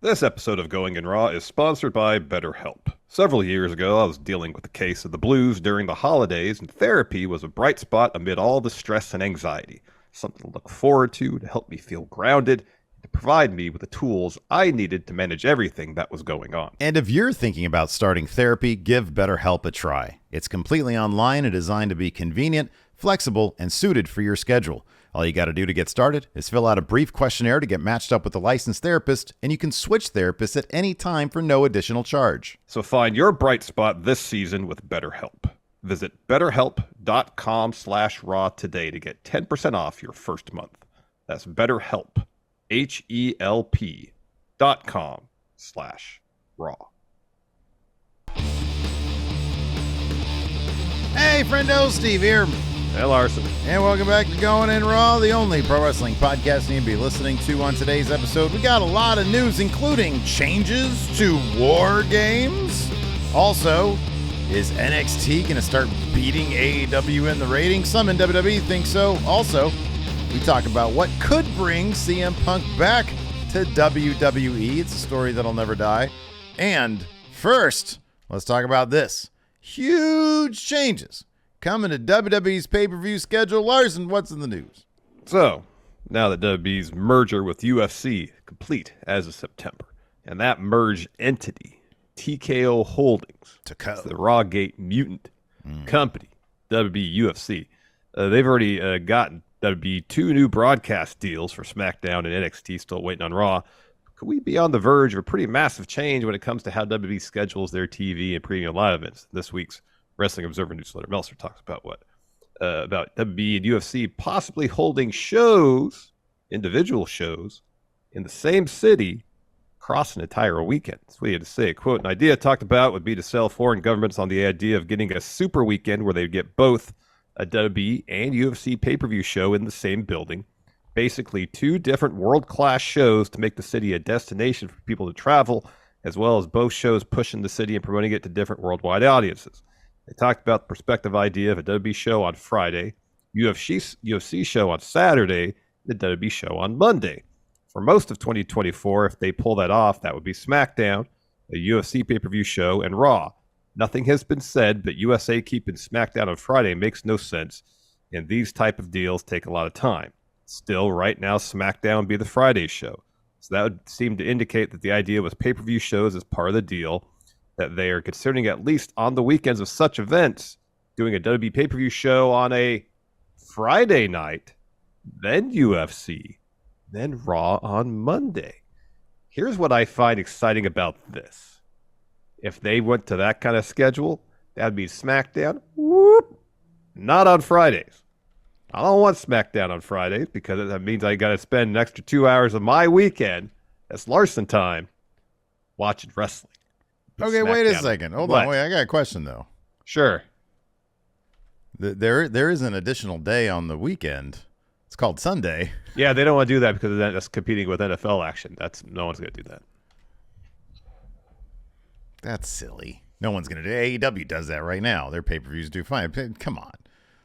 This episode of Going in Raw is sponsored by BetterHelp. Several years ago, I was dealing with a case of the blues during the holidays, and therapy was a bright spot amid all the stress and anxiety. Something to look forward to help me feel grounded, and to provide me with the tools I needed to manage everything that was going on. And if you're thinking about starting therapy, give BetterHelp a try. It's completely online and designed to be convenient, flexible, and suited for your schedule. All you got to do to get started is fill out a brief questionnaire to get matched up with a licensed therapist, and you can switch therapists at any time for no additional charge. So find your bright spot this season with BetterHelp. Visit betterhelp.com/raw today to get 10% off your first month. That's BetterHelp, HELP.com/raw. Hey, friendo, Steve here. Hey, Larson. And welcome back to Going in Raw, the only pro wrestling podcast you need to be listening to. On today's episode, we got a lot of news, including changes to War Games. Also, is NXT going to start beating AEW in the ratings? Some in WWE think so. Also, we talk about what could bring CM Punk back to WWE. It's a story that'll never die. And first, let's talk about this. Huge changes coming to WWE's pay-per-view schedule. Larson, what's in the news? So, now that WWE's merger with UFC complete as of September, and that merged entity, TKO Holdings, the Rawgate Mutant Company, WWE UFC, they've already gotten WWE 2 new broadcast deals for Smackdown and NXT, still waiting on Raw. Could we be on the verge of a pretty massive change when it comes to how WWE schedules their TV and premium live events? This week's Wrestling Observer newsletter, Meltzer talks about about WWE and UFC possibly holding shows, individual shows, in the same city across an entire weekend. That's what he had to say. Quote, an idea talked about would be to sell foreign governments on the idea of getting a super weekend where they'd get both a WWE and UFC pay-per-view show in the same building. Basically, two different world-class shows to make the city a destination for people to travel, as well as both shows pushing the city and promoting it to different worldwide audiences. They talked about the prospective idea of a WWE show on Friday, UFC show on Saturday, the WWE show on Monday. For most of 2024, if they pull that off, that would be SmackDown, a UFC pay-per-view show, and Raw. Nothing has been said, but USA keeping SmackDown on Friday makes no sense, and these type of deals take a lot of time. Still, right now, SmackDown would be the Friday show. So that would seem to indicate that the idea was pay-per-view shows as part of the deal, that they are considering, at least on the weekends of such events, doing a WWE pay-per-view show on a Friday night, then UFC, then Raw on Monday. Here's what I find exciting about this. If they went to that kind of schedule, that'd be SmackDown, not on Fridays. I don't want SmackDown on Fridays because that means I got to spend an extra 2 hours of my weekend, that's Larson time, watching wrestling. Okay, SmackDown. wait a second. Hold on. Wait, I got a question, though. Sure. There is an additional day on the weekend. It's called Sunday. Yeah, they don't want to do that because that's competing with NFL action. No one's going to do that. That's silly. No one's going to do it. AEW does that right now. Their pay-per-views do fine. Come on.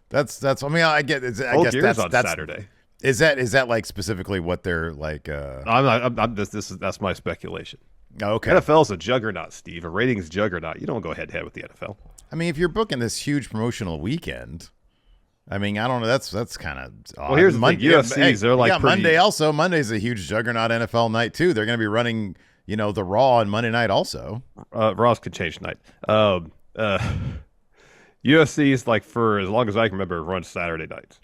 That's. I mean, I get. I guess that's on Saturday. Is that like specifically what they're like? That's my speculation. Okay. NFL's a juggernaut, Steve. A ratings juggernaut. You don't go head to head with the NFL. I mean, if you're booking this huge promotional weekend, I mean, I don't know. That's kind of odd. Well, here's the thing. UFCs, they're like pretty... Monday also. Monday's a huge juggernaut NFL night too. They're going to be running, the Raw on Monday night also. Raws could change night. UFC's like for as long as I can remember runs Saturday nights.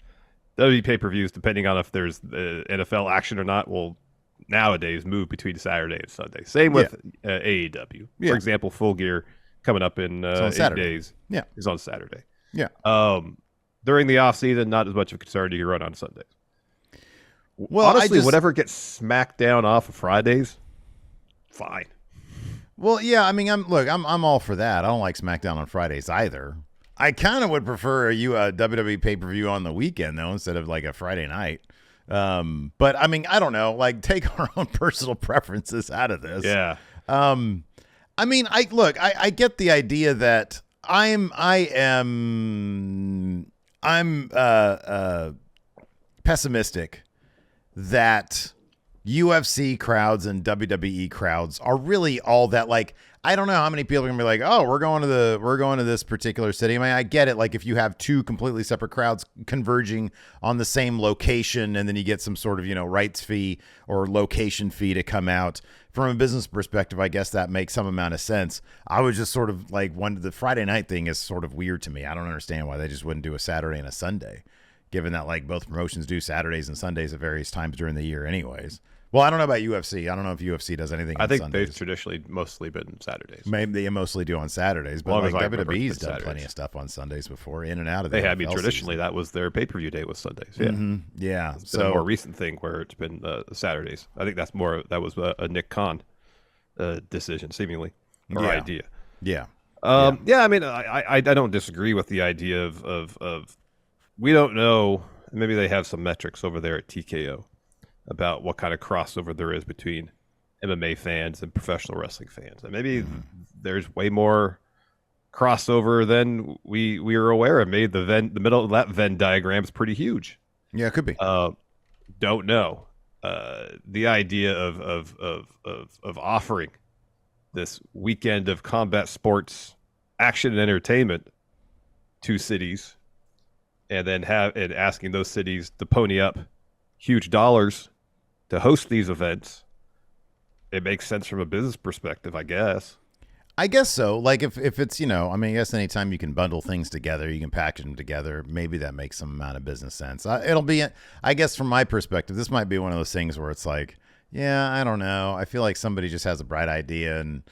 WWE pay-per-views, depending on if there's NFL action or not, will nowadays move between Saturday and Sunday. Same with AEW. For example, Full Gear coming up in 8 days is on Saturday. Yeah. During the off season, not as much of a concern. You can run on Sundays. Well, honestly, whatever gets SmackDown off of Fridays, fine. Well, yeah. I mean, I'm all for that. I don't like SmackDown on Fridays either. I kind of would prefer a WWE pay-per-view on the weekend though, instead of like a Friday night. But I mean, I don't know, like take our own personal preferences out of this. Yeah. I mean, I get the idea that I'm pessimistic that UFC crowds and WWE crowds are really all that. Like, I don't know how many people are gonna be like, oh, we're going to this particular city. I mean, I get it. Like, if you have two completely separate crowds converging on the same location, and then you get some sort of, rights fee or location fee to come out. From a business perspective, I guess that makes some amount of sense. I was just sort of like, the Friday night thing is sort of weird to me. I don't understand why they just wouldn't do a Saturday and a Sunday, given that like both promotions do Saturdays and Sundays at various times during the year anyways. Well, I don't know about UFC. I don't know if UFC does anything on Sundays. I think they've traditionally mostly been Saturdays. Maybe they mostly do on Saturdays, but like WWE's done plenty of stuff on Sundays before, in and out of the NFL traditionally season. That was their pay-per-view day was Sundays. Yeah, yeah. It's been a more recent thing where it's been Saturdays. I think that was a Nick Khan decision, seemingly, or idea. Yeah. Yeah. I mean, I don't disagree with the idea of we don't know. Maybe they have some metrics over there at TKO about what kind of crossover there is between MMA fans and professional wrestling fans. And maybe there's way more crossover than we were aware of. Maybe the middle of that Venn diagram is pretty huge. Yeah, it could be. Don't know. The idea of offering this weekend of combat sports action and entertainment to cities, and then asking those cities to pony up huge dollars to host these events, it makes sense from a business perspective, I guess. I guess so. Like if it's, I guess anytime you can bundle things together, you can package them together, maybe that makes some amount of business sense. It'll be, I guess from my perspective, this might be one of those things where it's like, yeah, I don't know. I feel like somebody just has a bright idea and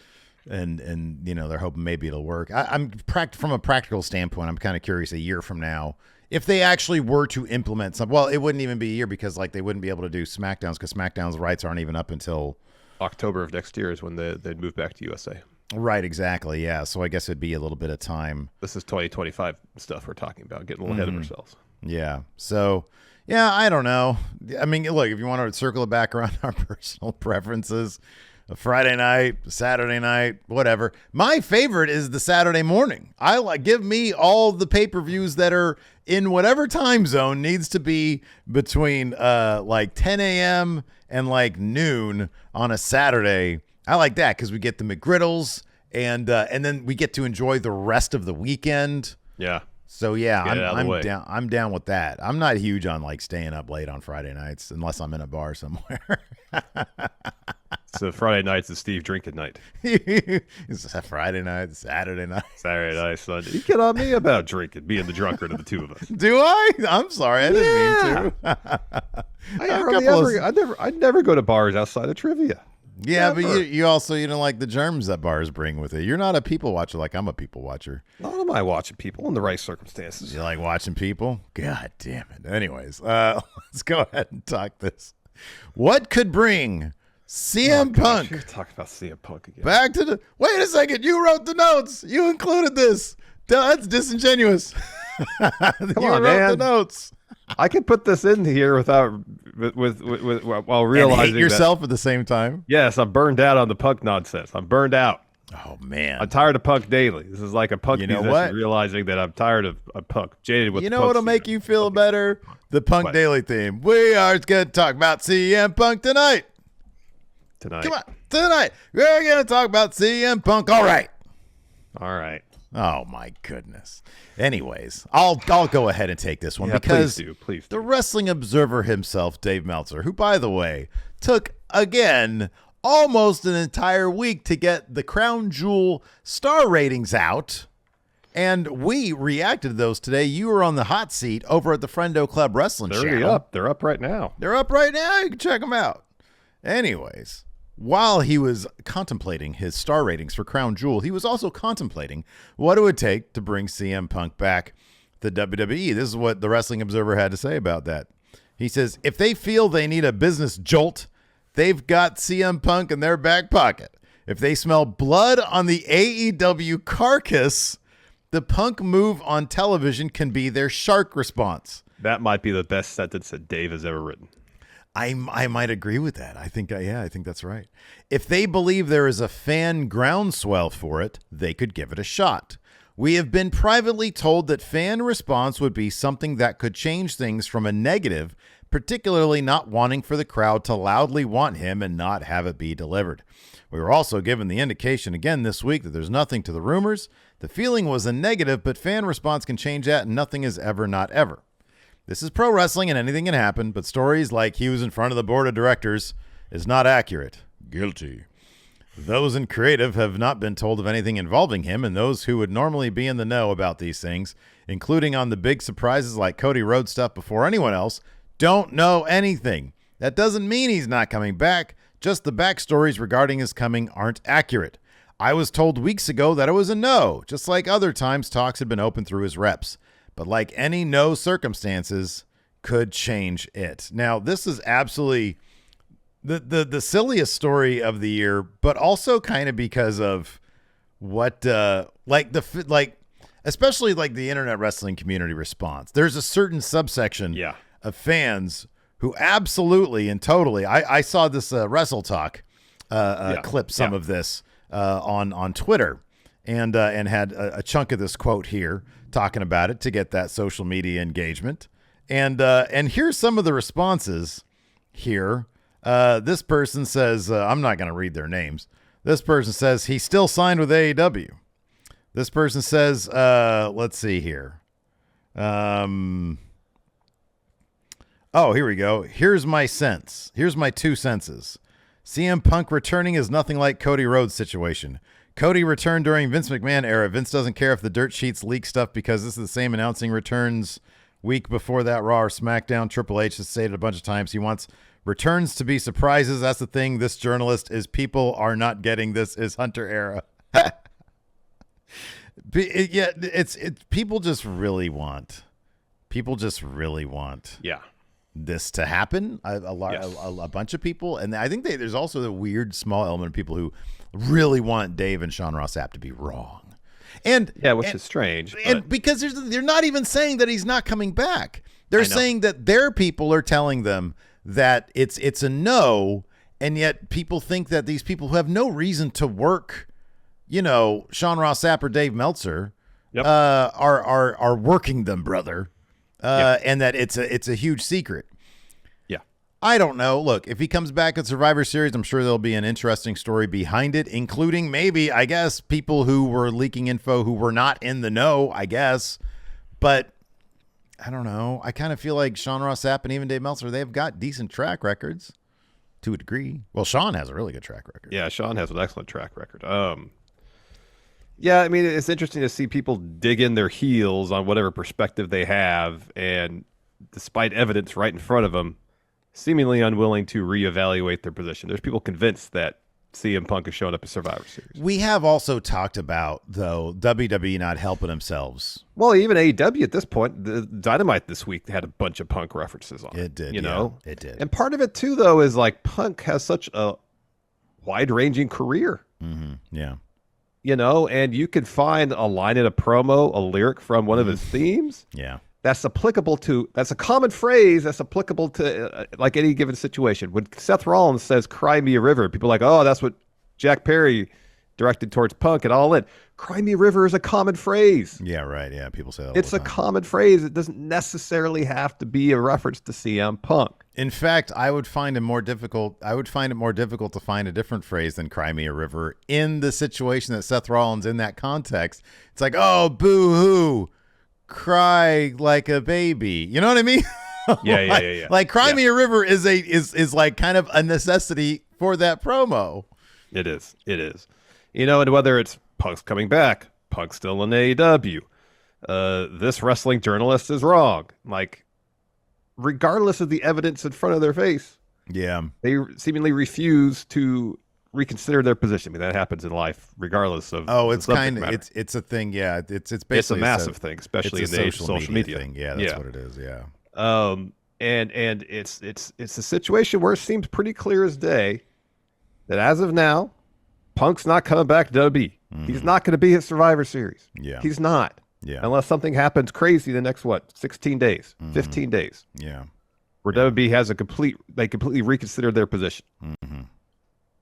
they're hoping maybe it'll work. From a practical standpoint, I'm kind of curious a year from now, if they actually were to implement something. Well, it wouldn't even be a year because like they wouldn't be able to do Smackdowns because Smackdown's rights aren't even up until October of next year is when they'd move back to USA. Right, exactly. Yeah. So I guess it'd be a little bit of time. This is 2025 stuff we're talking about, getting a little ahead of ourselves. Yeah. So, yeah, I don't know. I mean, look, if you want to circle it back around our personal preferences, a Friday night, Saturday night, whatever. My favorite is the Saturday morning. Give me all the pay-per-views that are in whatever time zone needs to be between like 10 a.m. and like noon on a Saturday. I like that because we get the McGriddles and then we get to enjoy the rest of the weekend. Yeah. So yeah, I'm down. I'm down with that. I'm not huge on like staying up late on Friday nights unless I'm in a bar somewhere. So Friday night's the Steve drinking night. It's a Friday night, Saturday night, Sunday. You get on me about drinking, being the drunkard of the two of us. Do I? I'm sorry, I didn't mean to. I never go to bars outside of trivia. Yeah, never. But you also don't like the germs that bars bring with it. You're not a people watcher like I'm a people watcher. Not am I watching people in the right circumstances. You like watching people? God damn it. Anyways, let's go ahead and talk this. What could bring CM Punk? You're talking about CM Punk again. Back to the. Wait a second. You wrote the notes. You included this. That's disingenuous. Come on, man. The notes. I can put this in here without while realizing and hate yourself at the same time. Yes, I'm burned out on the Punk nonsense. I'm burned out. Oh man, I'm tired of Punk daily. This is like a Punk musician what? realizing that I'm tired of Punk. Jaded with. You know what'll make you feel better? The Punk Daily theme. We are going to talk about CM Punk tonight. Come on, tonight we're going to talk about CM Punk. All right. Oh my goodness. Anyways, I'll go ahead and take this one because please do. The Wrestling Observer himself, Dave Meltzer, who by the way took again almost an entire week to get the Crown Jewel star ratings out, and we reacted to those today. You were on the hot seat over at the Friendo Club Wrestling channel. They're up right now. You can check them out. Anyways, while he was contemplating his star ratings for Crown Jewel, he was also contemplating what it would take to bring CM Punk back to WWE. This is what the Wrestling Observer had to say about that. He says, if they feel they need a business jolt, they've got CM Punk in their back pocket. If they smell blood on the AEW carcass, the Punk move on television can be their shark response. That might be the best sentence that Dave has ever written. I might agree with that. I think that's right. If they believe there is a fan groundswell for it, they could give it a shot. We have been privately told that fan response would be something that could change things from a negative particularly not wanting for the crowd to loudly want him and not have it be delivered. We were also given the indication again this week that there's nothing to the rumors. The feeling was a negative, but fan response can change that, and nothing is ever not ever. This is pro wrestling and anything can happen, but stories like he was in front of the board of directors is not accurate. Guilty. Those in creative have not been told of anything involving him, and those who would normally be in the know about these things, including on the big surprises like Cody Rhodes stuff before anyone else, don't know anything. That doesn't mean he's not coming back. Just the backstories regarding his coming aren't accurate. I was told weeks ago that it was a no, just like other times talks had been open through his reps. But like any no circumstances could change it. Now, this is absolutely the silliest story of the year, but also kind of because of what especially like the internet wrestling community response. There's a certain subsection of fans who absolutely and totally, I saw this Wrestle Talk clip some of this on Twitter and had a chunk of this quote here talking about it to get that social media engagement. And here's some of the responses here. This person says, I'm not going to read their names. This person says he's still signed with AEW. This person says, let's see here. Oh, here we go. Here's my sense. Here's my 2 senses. CM Punk returning is nothing like Cody Rhodes' situation. Cody returned during Vince McMahon era. Vince doesn't care if the dirt sheets leak stuff because this is the same announcing returns week before that Raw or SmackDown. Triple H has stated a bunch of times he wants returns to be surprises. That's the thing. This journalist is people are not getting this is Hunter era. It's people just really want this to happen. A bunch of people, and I think there's also the weird small element of people who really want Dave and Sean Ross Sapp to be wrong, which is strange. And because they're not even saying that he's not coming back. They're saying that their people are telling them that it's a no, and yet people think that these people who have no reason to work, Sean Ross Sapp or Dave Meltzer, are working them, brother. And that it's a huge secret. Yeah. I don't know. Look, if he comes back at Survivor Series, I'm sure there'll be an interesting story behind it, including maybe, I guess, people who were leaking info who were not in the know, I guess. But I don't know. I kind of feel like Sean Ross Sapp and even Dave Meltzer, they've got decent track records to a degree. Well, Sean has a really good track record. Yeah, Sean has an excellent track record. Yeah, I mean, it's interesting to see people dig in their heels on whatever perspective they have, and despite evidence right in front of them, seemingly unwilling to reevaluate their position. There's people convinced that CM Punk is showing up at Survivor Series. We have also talked about, though, WWE not helping themselves. Well, even AEW at this point, the Dynamite this week had a bunch of Punk references on it. It did, it did. And part of it, too, though, is like Punk has such a wide-ranging career. Mm-hmm. Yeah. And you could find a line in a promo, a lyric from one of his themes. Yeah. That's a common phrase that's applicable to like any given situation. When Seth Rollins says, "Cry me a river," people are like, oh, that's what Jack Perry directed towards Punk and All In. Cry me a river is a common phrase. Yeah, right. Yeah, people say that. It's a common phrase. It doesn't necessarily have to be a reference to CM Punk. In fact, I would find it more difficult to find a different phrase than "cry me a river" in the situation that Seth Rollins in that context. It's like, oh, boo-hoo, cry like a baby. You know what I mean? Yeah. Like "cry me a river" is like kind of a necessity for that promo. It is. And whether it's Punk's coming back, Punk's still in AEW, this wrestling journalist is wrong. Like, regardless of the evidence in front of their face, they seemingly refuse to reconsider their position. I mean, that happens in life, regardless of. Oh, it's it's a thing. Yeah, it's basically it's a massive thing, especially in the age of social media thing. Yeah, that's what it is. Yeah. And it's a situation where it seems pretty clear as day that as of now, Punk's not coming back to WWE. Mm-hmm. He's not going to be at Survivor Series. Yeah, he's not. Yeah, unless something happens crazy the next 16 days, 15 days. Yeah, where WWE has they completely reconsidered their position. Mm-hmm.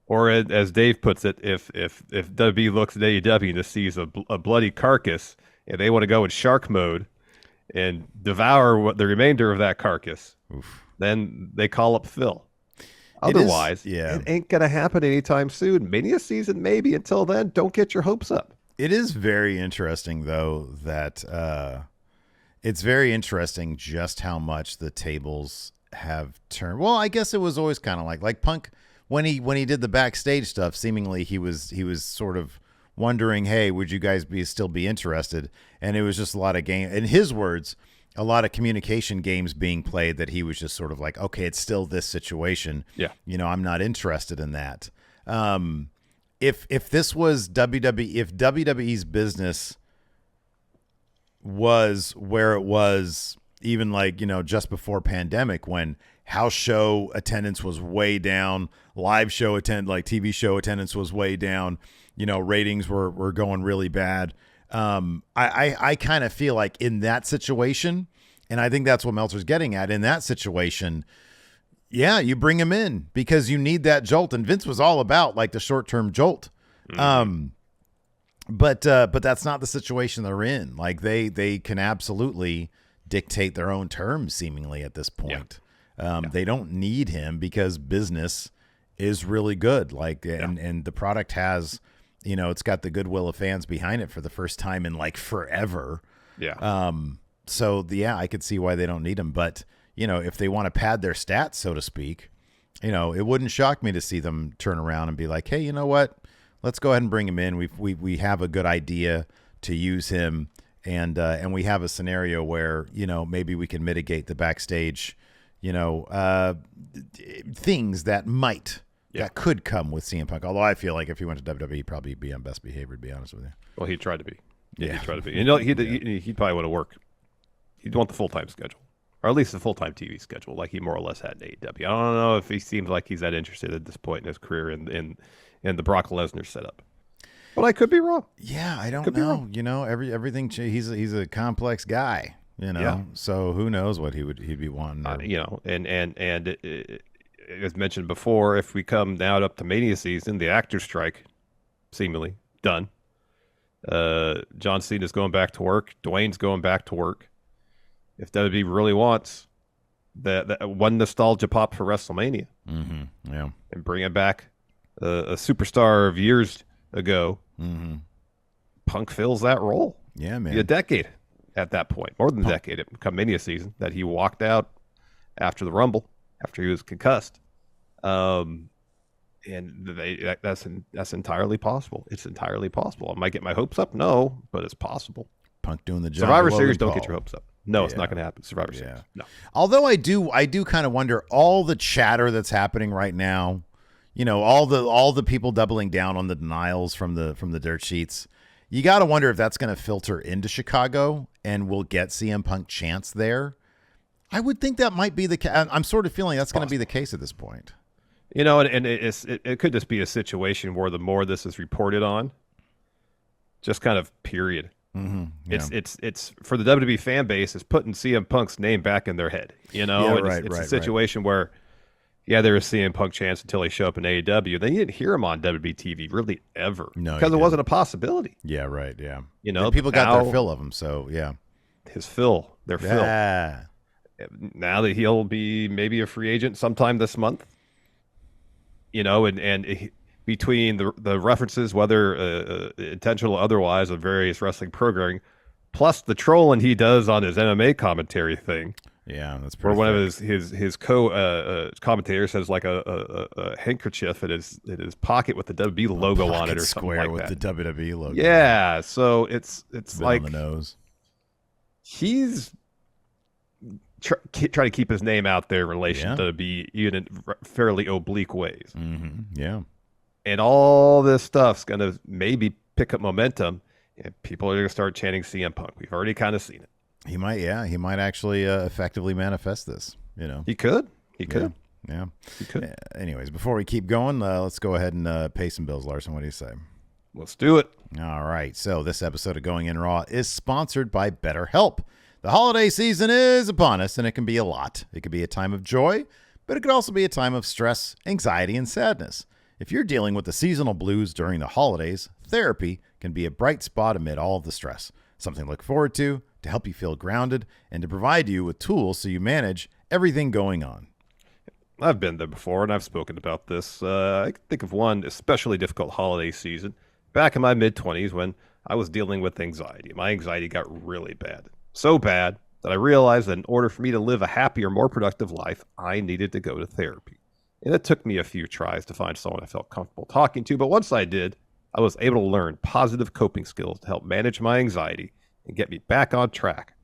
Or as Dave puts it, if WWE looks at AEW and just sees a bloody carcass and they want to go in shark mode and devour the remainder of that carcass, then they call up Phil. Otherwise, it ain't going to happen anytime soon. Mania season, maybe. Until then, don't get your hopes up. It is very interesting, though, that it's very interesting just how much the tables have turned. Well, I guess it was always kind of like Punk when he did the backstage stuff. Seemingly, he was sort of wondering, hey, would you guys still be interested? And it was just a lot of game. In his words, a lot of communication games being played that he was just sort of like, okay, it's still this situation. Yeah. I'm not interested in that. If this was WWE, if WWE's business was where it was even just before pandemic, when house show attendance was way down, live show TV show attendance was way down, ratings were going really bad. I kind of feel like in that situation, and I think that's what Meltzer's getting at, in that situation, yeah, you bring him in because you need that jolt. And Vince was all about the short-term jolt. Mm-hmm. But that's not the situation they're in. They can absolutely dictate their own terms seemingly at this point. Yeah. They don't need him because business is really good. And the product has, it's got the goodwill of fans behind it for the first time in forever. Yeah. So I could see why they don't need him. But, if they want to pad their stats, so to speak, it wouldn't shock me to see them turn around and be like, hey, you know what? Let's go ahead and bring him in. We have a good idea to use him. And we have a scenario where, maybe we can mitigate the backstage, things that could come with CM Punk. Although I feel like if he went to WWE, he'd probably be on best behavior, to be honest with you. Well, he tried to be. Yeah, he tried to be. He'd probably want to work. He'd want the full-time schedule, or at least the full-time TV schedule, like he more or less had in AEW. I don't know if he seems like he's that interested at this point in his career in the Brock Lesnar setup. But I could be wrong. Yeah, I don't know. Everything. He's a complex guy. Yeah. So who knows what he'd be wanting. And as mentioned before, if we come now up to Mania season, the actor strike, seemingly done. John Cena's going back to work. Dwayne's going back to work. If WWE really wants that one nostalgia pop for WrestleMania, and bring it back a superstar of years ago, Punk fills that role. Yeah, man. A decade at that point, more than a decade. Come Mania season, that he walked out after the Rumble, after he was concussed, and that's entirely possible. It's entirely possible. I might get my hopes up, no, but it's possible. Punk doing the job. Survivor Series, don't get your hopes up. No, it's not going to happen. Survivor Series, no. Although I do kind of wonder all the chatter that's happening right now. All the people doubling down on the denials from the dirt sheets. You got to wonder if that's going to filter into Chicago and we'll get CM Punk chance there. I would think that might be the case. I'm sort of feeling that's going to be the case at this point. And it could just be a situation where the more this is reported on, just kind of period. Mm-hmm, yeah. It's for the WWE fan base, it's putting CM Punk's name back in their head. It's a situation where, there was CM Punk chance until he showed up in AEW. Then you didn't hear him on WWE TV really ever. No, because it wasn't a possibility. Yeah, right. Yeah. And people got their fill of him. So yeah, his fill, their fill. Now that he'll be maybe a free agent sometime this month. Between the references, whether intentional or otherwise, of various wrestling programming, plus the trolling he does on his MMA commentary thing. Yeah, that's pretty. Where one of his commentators has a handkerchief in his pocket with the WWE logo on it, or something like with that. the WWE logo. Yeah, so it's like on the nose. He's try to keep his name out there in relation to be in fairly oblique ways. Mm-hmm. Yeah. And all this stuff's going to maybe pick up momentum, and people are going to start chanting CM Punk. We've already kind of seen it. He might actually effectively manifest this, He could. Yeah. He could. Anyways, before we keep going, let's go ahead and pay some bills, Larson. What do you say? Let's do it. All right. So this episode of Going In Raw is sponsored by BetterHelp. The holiday season is upon us, and it can be a lot. It could be a time of joy, but it could also be a time of stress, anxiety, and sadness. If you're dealing with the seasonal blues during the holidays, therapy can be a bright spot amid all of the stress. Something to look forward to help you feel grounded, and to provide you with tools so you manage everything going on. I've been there before, and I've spoken about this. I can think of one especially difficult holiday season back in my mid-20s when I was dealing with anxiety. My anxiety got really bad. So bad that I realized that in order for me to live a happier, more productive life, I needed to go to therapy. And it took me a few tries to find someone I felt comfortable talking to, but once I did, I was able to learn positive coping skills to help manage my anxiety and get me back on track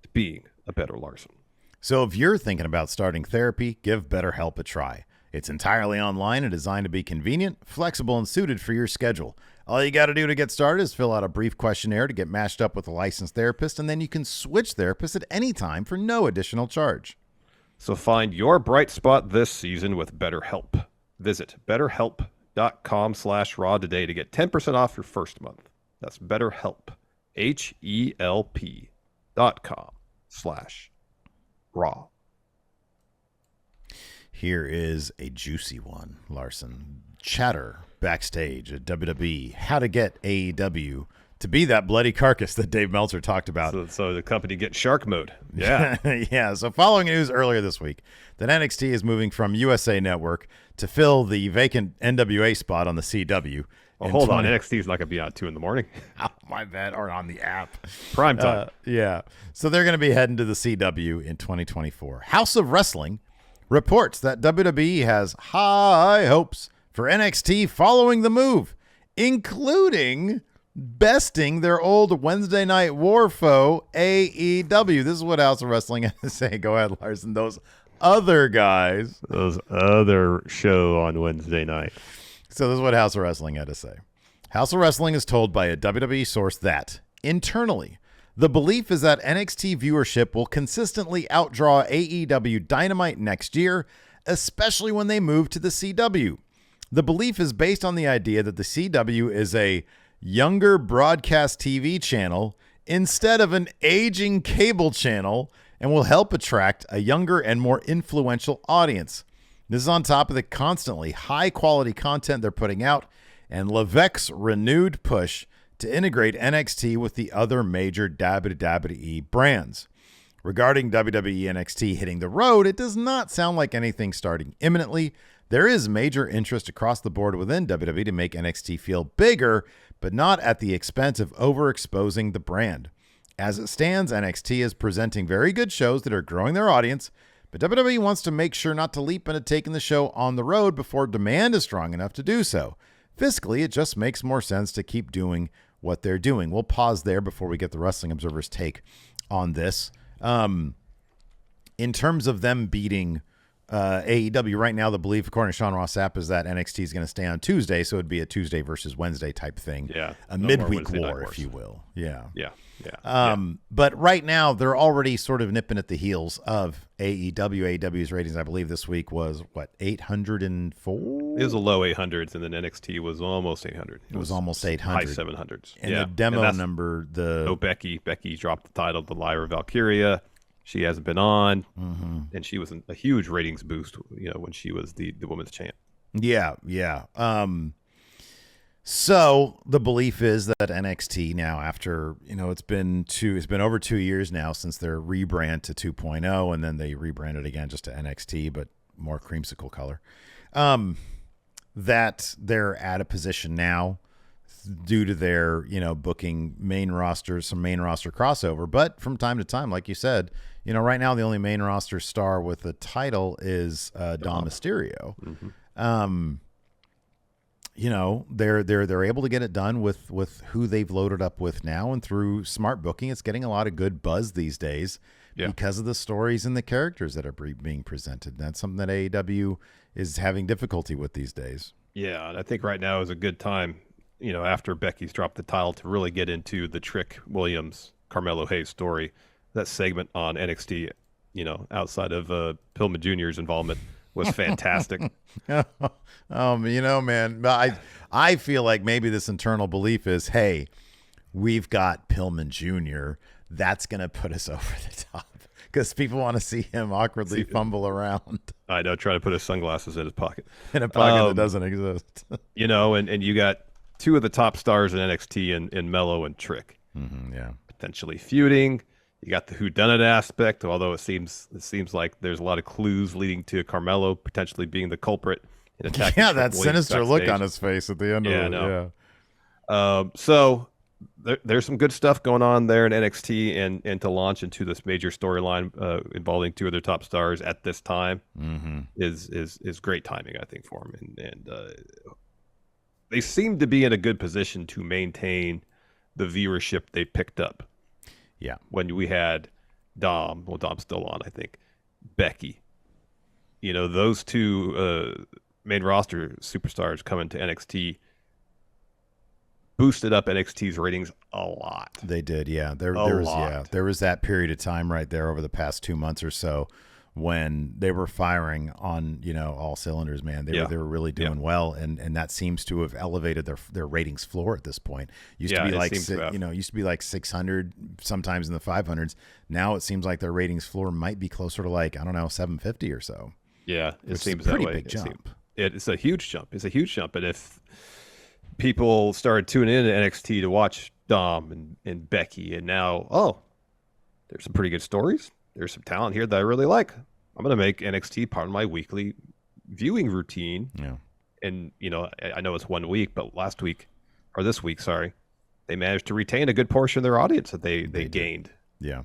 to being a better Larson. So if you're thinking about starting therapy, give BetterHelp a try. It's entirely online and designed to be convenient, flexible, and suited for your schedule. All you got to do to get started is fill out a brief questionnaire to get matched up with a licensed therapist, and then you can switch therapists at any time for no additional charge. So find your bright spot this season with BetterHelp. Visit BetterHelp.com/raw today to get 10% off your first month. That's BetterHelp, HELP.com/raw. Here is a juicy one, Larson. Chatter backstage at WWE. How to get AEW to be that bloody carcass that Dave Meltzer talked about. So the company gets shark mode. Yeah. Yeah. So following news earlier this week that NXT is moving from USA Network to fill the vacant NWA spot on the CW. Well, hold on. NXT is not going to be on 2 in the morning. Oh, my bad. Or on the app. Prime time. Yeah. So they're going to be heading to the CW in 2024. House of Wrestling reports that WWE has high hopes for NXT following the move, including besting their old Wednesday Night War foe, AEW. This is what House of Wrestling has to say. Go ahead, Larson. Those other guys. Those other show on Wednesday night. So this is what House of Wrestling had to say. House of Wrestling is told by a WWE source that, internally, the belief is that NXT viewership will consistently outdraw AEW Dynamite next year, especially when they move to the CW. The belief is based on the idea that the CW is a younger broadcast TV channel instead of an aging cable channel and will help attract a younger and more influential audience. This is on top of the constantly high-quality content they're putting out and Levesque's renewed push to integrate NXT with the other major WWE brands. Regarding WWE NXT hitting the road, it does not sound like anything starting imminently. There is major interest across the board within WWE to make NXT feel bigger, but not at the expense of overexposing the brand. As it stands, NXT is presenting very good shows that are growing their audience, but WWE wants to make sure not to leap into taking the show on the road before demand is strong enough to do so. Fiscally, it just makes more sense to keep doing what they're doing. We'll pause there before we get the Wrestling Observer's take on this. In terms of them beating AEW right now, the belief, according to Sean Ross Sapp, is that NXT is going to stay on Tuesday, so it'd be a Tuesday versus Wednesday type thing. Yeah, a midweek war, if you will. Yeah. But right now, they're already sort of nipping at the heels of AEW. AEW's ratings, I believe, this week was, 804? It was a low 800s, and then NXT was almost 800. It was almost 800. High 700s. And the demo number, Becky dropped the title to Lyra Valkyria. She hasn't been on, and she was a huge ratings boost, when she was the women's champ. Yeah. So the belief is that NXT now, after it's been over 2 years now since their rebrand to 2.0, and then they rebranded again just to NXT, but more creamsicle color. That they're at a position now due to their booking some main roster crossover, but from time to time, like you said, right now the only main roster star with a title is Dom Mysterio. They're able to get it done with who they've loaded up with now, and through smart booking, it's getting a lot of good buzz these days because of the stories and the characters that are being presented. That's something that AEW is having difficulty with these days. Yeah, and I think right now is a good time, after Becky's dropped the title, to really get into the Trick Williams, Carmelo Hayes story. That segment on NXT, outside of Pillman Jr.'s involvement, was fantastic. Man, I feel like maybe this internal belief is, hey, we've got Pillman Jr. That's going to put us over the top because people want to see him awkwardly fumble around. I know, try to put his sunglasses in his pocket. In a pocket that doesn't exist. And you got two of the top stars in NXT in Mello and Trick. Yeah. Potentially feuding. You got the whodunit aspect, although it seems like there's a lot of clues leading to Carmelo potentially being the culprit in attacking. Yeah, that sinister look on his face at the end of it. Yeah. So there's some good stuff going on there in NXT, and to launch into this major storyline involving two of their top stars at this time is great timing, I think, for them. And they seem to be in a good position to maintain the viewership they picked up. Yeah. When we had Dom's still on, I think, Becky. Those two main roster superstars coming to NXT boosted up NXT's ratings a lot. They did, yeah. There was that period of time right there over the past 2 months or so when they were firing on, all cylinders, man. They were really doing well, and that seems to have elevated their ratings floor at this point. Used to be like 600, sometimes in the 500s. Now it seems like their ratings floor might be closer to 750 or so. Yeah, it seems that way. It's a pretty big jump. It's a huge jump. And if people started tuning in to NXT to watch Dom and Becky, and now, there's some pretty good stories. There's some talent here that I really like. I'm going to make NXT part of my weekly viewing routine. Yeah. And, I know it's 1 week, but this week, they managed to retain a good portion of their audience that they gained. Yeah.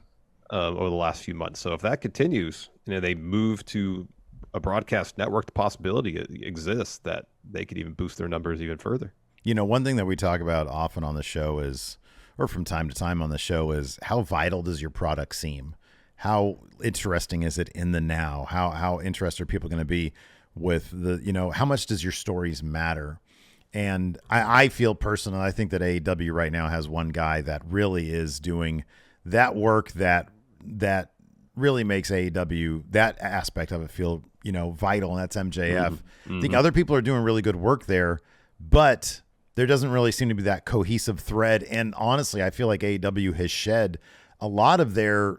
Over the last few months. So if that continues, they move to a broadcast network, the possibility exists that they could even boost their numbers even further. One thing that we talk about often on the show is, or from time to time on the show, is how vital does your product seem? How interesting is it in the now? How interested are people going to be with how much does your stories matter? And I feel personally, I think that AEW right now has one guy that really is doing that work that really makes AEW, that aspect of it, feel, vital, and that's MJF. I think other people are doing really good work there, but there doesn't really seem to be that cohesive thread. And honestly, I feel like AEW has shed a lot of their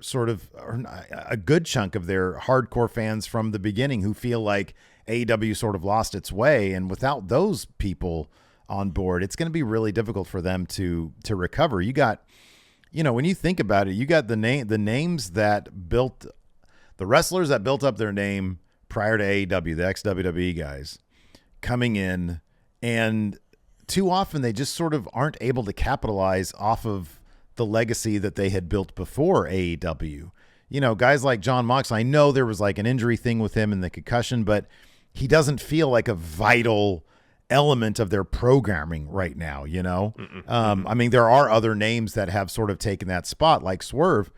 a good chunk of their hardcore fans from the beginning who feel like AEW sort of lost its way. And without those people on board, it's going to be really difficult for them to recover. You got, when you think about it, you got the names that built, the wrestlers that built up their name prior to AEW, the ex-WWE guys coming in, and too often they just sort of aren't able to capitalize off of the legacy that they had built before AEW. Guys like John Moxley, I know there was an injury thing with him and the concussion, but he doesn't feel like a vital element of their programming right now, I mean, there are other names that have sort of taken that spot, like Swerve,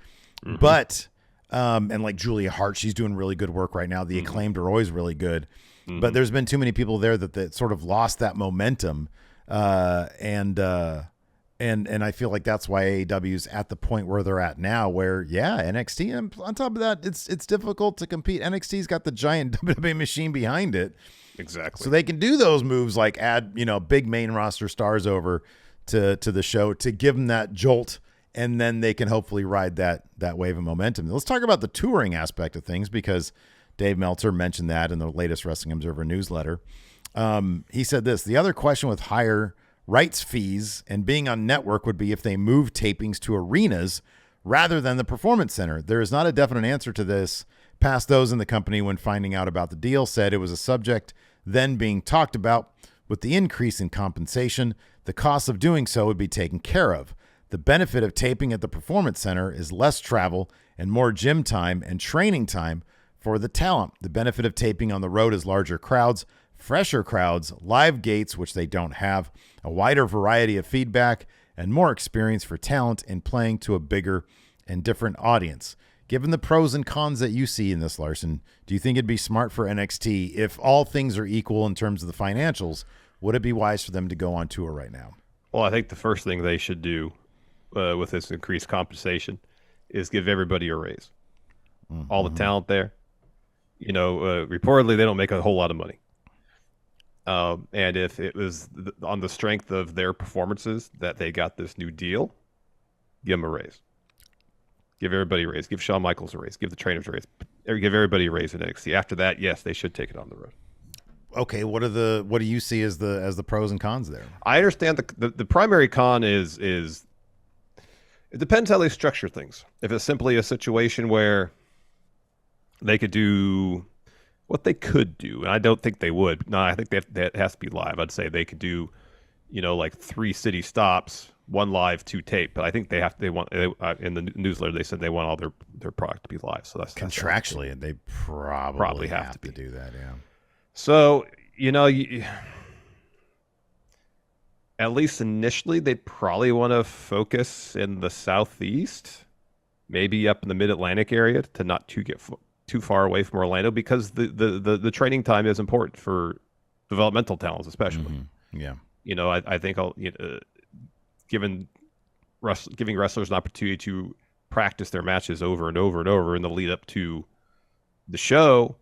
but and like Julia Hart, she's doing really good work right now. The Acclaimed are always really good, but there's been too many people there that sort of lost that momentum, and I feel like that's why AEW's at the point where they're at now, where NXT, and on top of that, it's difficult to compete. NXT's got the giant WWE machine behind it. Exactly. So they can do those moves like add, big main roster stars over to the show to give them that jolt, and then they can hopefully ride that wave of momentum. Let's talk about the touring aspect of things, because Dave Meltzer mentioned that in the latest Wrestling Observer newsletter. He said this: the other question with higher rights fees and being on network would be if they move tapings to arenas rather than the Performance Center. There is not a definite answer to this, past those in the company, when finding out about the deal, said it was a subject then being talked about. With the increase in compensation, the cost of doing so would be taken care of. The benefit of taping at the Performance Center is less travel and more gym time and training time for the talent. The benefit of taping on the road is larger crowds, fresher crowds, live gates, which they don't have, a wider variety of feedback, and more experience for talent in playing to a bigger and different audience. Given the pros and cons that you see in this, Larson, do you think it'd be smart for NXT, if all things are equal in terms of the financials, would it be wise for them to go on tour right now? Well, I think the first thing they should do with this increased compensation is give everybody a raise. All the talent there. Reportedly, they don't make a whole lot of money. And if it was on the strength of their performances that they got this new deal, give them a raise. Give everybody a raise. Give Shawn Michaels a raise. Give the trainers a raise. Give everybody a raise in NXT. After that, yes, they should take it on the road. Okay, what do you see as the pros and cons there? I understand the primary con is It depends how they structure things. If it's simply a situation where they could do what they could do, and I don't think they would. No, I think that has to be live. I'd say they could do, like 3 city stops, 1 live, 2 tape. But I think they want in the newsletter they said they want all their product to be live. So that's contractually, and they probably have to do that. Yeah. So at least initially, they'd probably want to focus in the Southeast, maybe up in the Mid-Atlantic area to not get too far away from Orlando, because the training time is important for developmental talents, especially. Mm-hmm. Yeah. I think giving wrestlers an opportunity to practice their matches over and over and over in the lead up to the show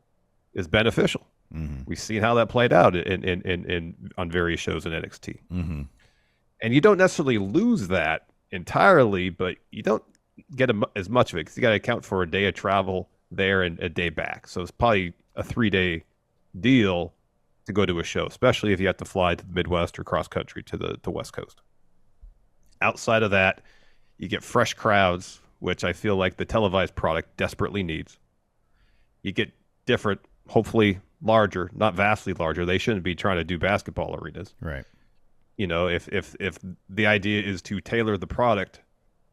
is beneficial. Mm-hmm. We've seen how that played out in on various shows in NXT. Mm-hmm. And you don't necessarily lose that entirely, but you don't get as much of it because you got to account for a day of travel there and a day back. So it's probably a 3-day deal to go to a show, especially if you have to fly to the Midwest or cross country to the West Coast. Outside of that, you get fresh crowds, which I feel like the televised product desperately needs. You get different, hopefully larger, not vastly larger. They shouldn't be trying to do basketball arenas. Right. If the idea is to tailor the product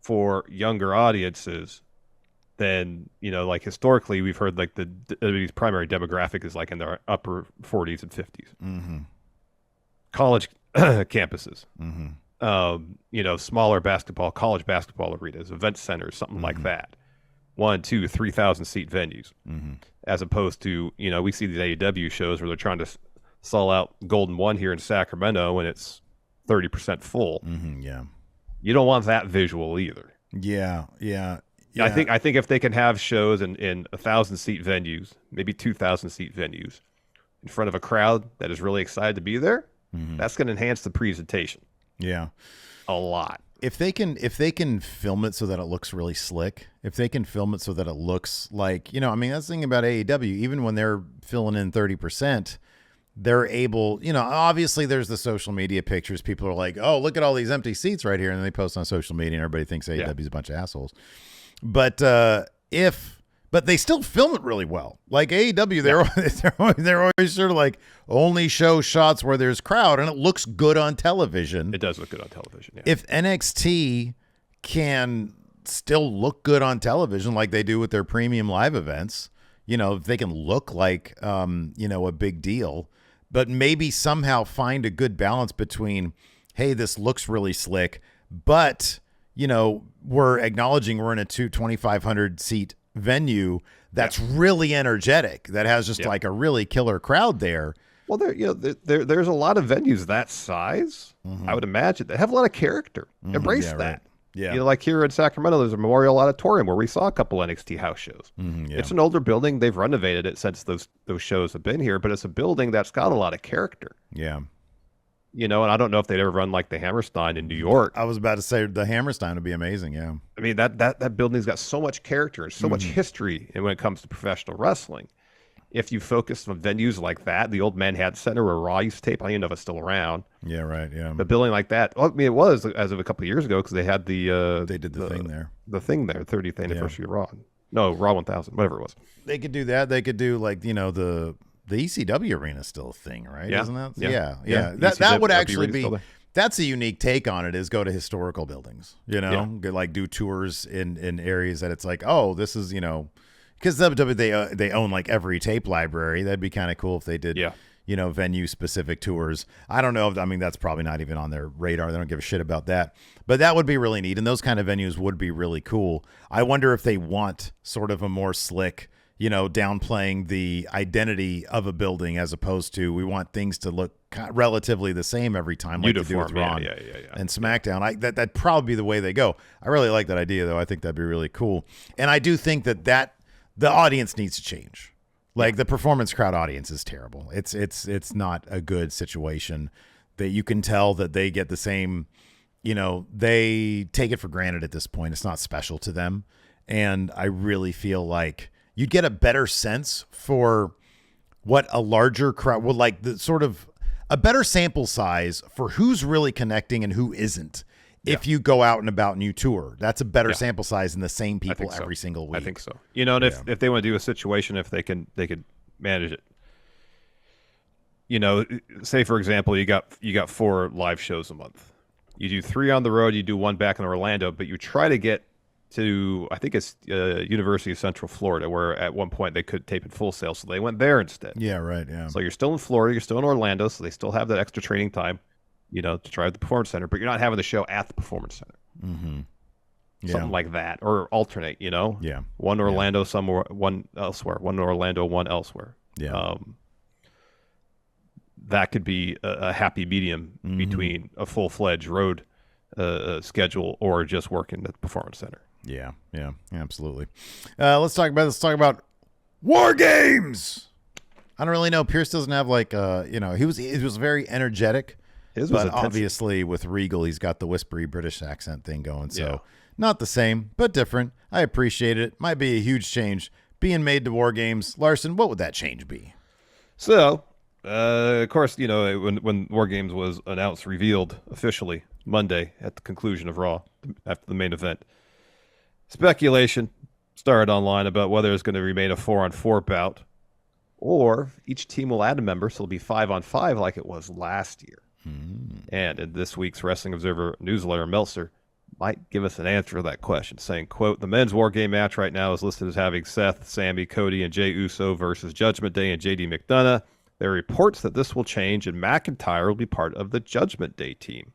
for younger audiences, then, like historically we've heard like the primary demographic is like in their upper 40s and 50s. Mm-hmm. College campuses. Mm-hmm. Smaller college basketball arenas, event centers, something like that. 1, 2, 3,000 seat venues, as opposed to, we see these AEW shows where they're trying to sell out Golden One here in Sacramento and it's 30% full. Mm-hmm, yeah. You don't want that visual either. Yeah. I think if they can have shows in 1,000 seat venues, maybe 2,000 seat venues in front of a crowd that is really excited to be there, that's going to enhance the presentation. Yeah. A lot. If they can film it so that it looks really slick, if they can film it so that it looks like, that's the thing about AEW, even when they're filling in 30%, they're able, obviously there's the social media pictures. People are like, oh, look at all these empty seats right here. And then they post on social media and everybody thinks AEW is a bunch of assholes. But but they still film it really well. Like AEW, they're always sort of like only show shots where there's crowd and it looks good on television. It does look good on television. Yeah. If NXT can still look good on television like they do with their premium live events, if they can look like, a big deal, but maybe somehow find a good balance between, hey, this looks really slick, but, we're acknowledging we're in a 2,500 seat venue that's really energetic, that has just like a really killer crowd there. Well, there's a lot of venues that size, I would imagine, that have a lot of character. Embrace that. Right. Yeah. Like here in Sacramento, there's a Memorial Auditorium where we saw a couple NXT house shows. It's an older building. They've renovated it since those shows have been here, but it's a building that's got a lot of character. Yeah. And I don't know if they'd ever run like the Hammerstein in New York. I was about to say the Hammerstein would be amazing, yeah. I mean, that building's got so much character and so much history when it comes to professional wrestling. If you focus on venues like that, the old Manhattan Center where Raw used to tape, I don't even know if it's still around. Yeah, right, yeah. But building like that, well, I mean, it was as of a couple of years ago because they had they did the thing there. The thing there, 30th anniversary of Raw. No, Raw 1000, whatever it was. They could do that. They could do like, the ECW arena is still a thing, right? Yeah. Isn't that? Yeah. That would actually be, that's a unique take on it, is go to historical buildings, like do tours in areas that it's like, oh, this is, because WWE, they own like every tape library. That'd be kind of cool if they did, venue specific tours. I don't know. That's probably not even on their radar. They don't give a shit about that, but that would be really neat. And those kind of venues would be really cool. I wonder if they want sort of a more slick, downplaying the identity of a building as opposed to we want things to look relatively the same every time, like uniform, they do with Raw and SmackDown. That'd probably be the way they go. I really like that idea, though. I think that'd be really cool. And I do think that the audience needs to change. Like the performance crowd audience is terrible. It's not a good situation. That you can tell that they get the same, they take it for granted at this point. It's not special to them. And I really feel like you'd get a better sense for what a larger crowd would like, the sort of a better sample size for who's really connecting and who isn't if you go out and about and you tour. That's a better sample size than the same people every single week. I think so. And if they want to do a situation, if they could manage it. Say for example, you got 4 live shows a month. You do 3 on the road, you do 1 back in Orlando, but you try to get to, I think it's University of Central Florida, where at one point they could tape it Full Sail, so they went there instead. Yeah, right, yeah. So you're still in Florida, you're still in Orlando, so they still have that extra training time, to drive the Performance Center, but you're not having the show at the Performance Center. Mm-hmm. Yeah. Something like that, or alternate, Yeah. One Orlando somewhere, one elsewhere, one Orlando, one elsewhere. Yeah. That could be a happy medium between a full-fledged road schedule or just working at the Performance Center. Yeah, absolutely. Let's talk about War Games. I don't really know. Pierce doesn't have he was very energetic. But obviously with Regal, he's got the whispery British accent thing going. So not the same, but different. I appreciate it. Might be a huge change being made to War Games. Larson, what would that change be? So, of course, when War Games was revealed officially Monday at the conclusion of Raw after the main event, speculation started online about whether it's going to remain a 4-on-4 bout or each team will add a member, so it'll be 5-on-5 like it was last year. And in this week's Wrestling Observer newsletter, Meltzer might give us an answer to that question, saying, quote, the men's War Game match right now is listed as having Seth, Sammy, Cody, and Jey Uso versus Judgment Day and JD McDonough. There are reports that this will change and McIntyre will be part of the Judgment Day team.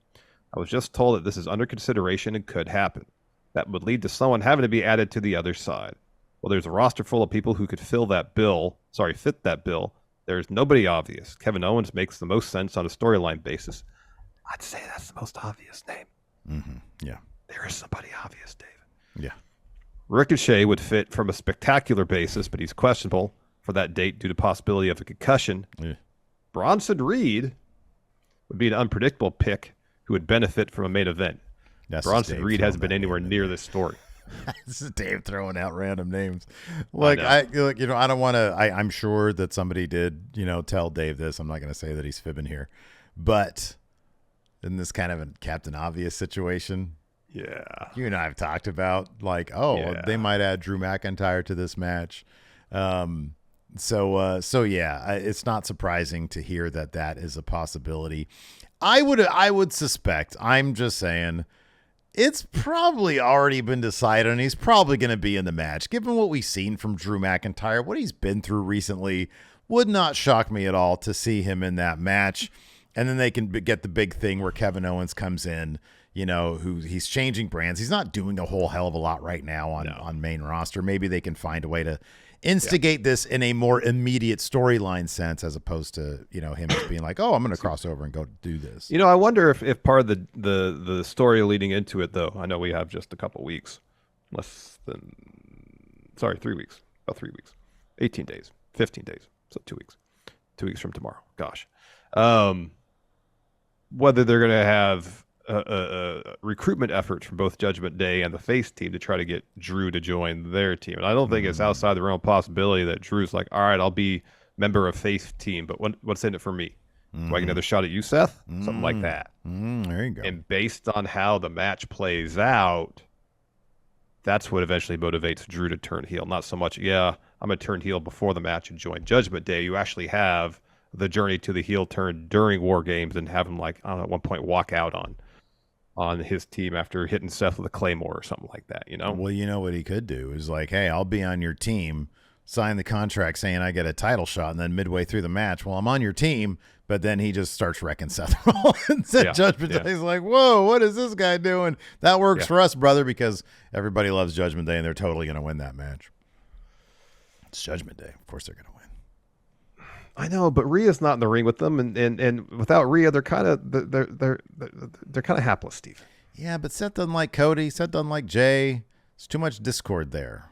I was just told that this is under consideration and could happen. That would lead to someone having to be added to the other side. Well, there's a roster full of people who could fit that bill. There's nobody obvious. Kevin Owens makes the most sense on a storyline basis. I'd say that's the most obvious name. Mm-hmm. Yeah. There is somebody obvious, David. Yeah. Ricochet would fit from a spectacular basis, but he's questionable for that date due to possibility of a concussion. Yeah. Bronson Reed would be an unpredictable pick who would benefit from a main event. Bronson Reed hasn't been anywhere near this story. This is Dave throwing out random names. I don't want to. I'm sure that somebody did, tell Dave this. I'm not going to say that he's fibbing here, but in this kind of a Captain Obvious situation, you and I have talked about they might add Drew McIntyre to this match. It's not surprising to hear that is a possibility. I would suspect. I'm just saying. It's probably already been decided, and he's probably going to be in the match. Given what we've seen from Drew McIntyre, what he's been through recently, would not shock me at all to see him in that match. And then they can get the big thing where Kevin Owens comes in, who he's changing brands. He's not doing a whole hell of a lot right now on main roster. Maybe they can find a way to instigate this in a more immediate storyline sense, as opposed to him just being like, oh, I'm going to cross over and go do this. I wonder if part of the story leading into it, though, I know we have just a couple weeks, 3 weeks, about 3 weeks, 18 days, 15 days, so 2 weeks, 2 weeks from tomorrow. Gosh, whether they're going to have a recruitment effort from both Judgment Day and the face team to try to get Drew to join their team. And I don't think it's outside the realm of possibility that Drew's like, all right, I'll be member of face team, but what's in it for me? Do I get another shot at you, Seth? Something like that. There you go. And based on how the match plays out, that's what eventually motivates Drew to turn heel. Not so much, I'm going to turn heel before the match and join Judgment Day. You actually have the journey to the heel turn during War Games and have him at one point walk out on his team after hitting Seth with a Claymore or something like that, Well, you know what he could do is hey, I'll be on your team, sign the contract saying I get a title shot, and then midway through the match, I'm on your team, but then he just starts wrecking Seth Rollins. Judgment Day's like, whoa, what is this guy doing? That works for us, brother, because everybody loves Judgment Day, and they're totally going to win that match. It's Judgment Day. Of course they're going to win. I know, but Rhea's not in the ring with them, and without Rhea, they're kind of hapless, Steve. Yeah, but Seth doesn't like Cody. Seth doesn't like Jay. There's too much discord there.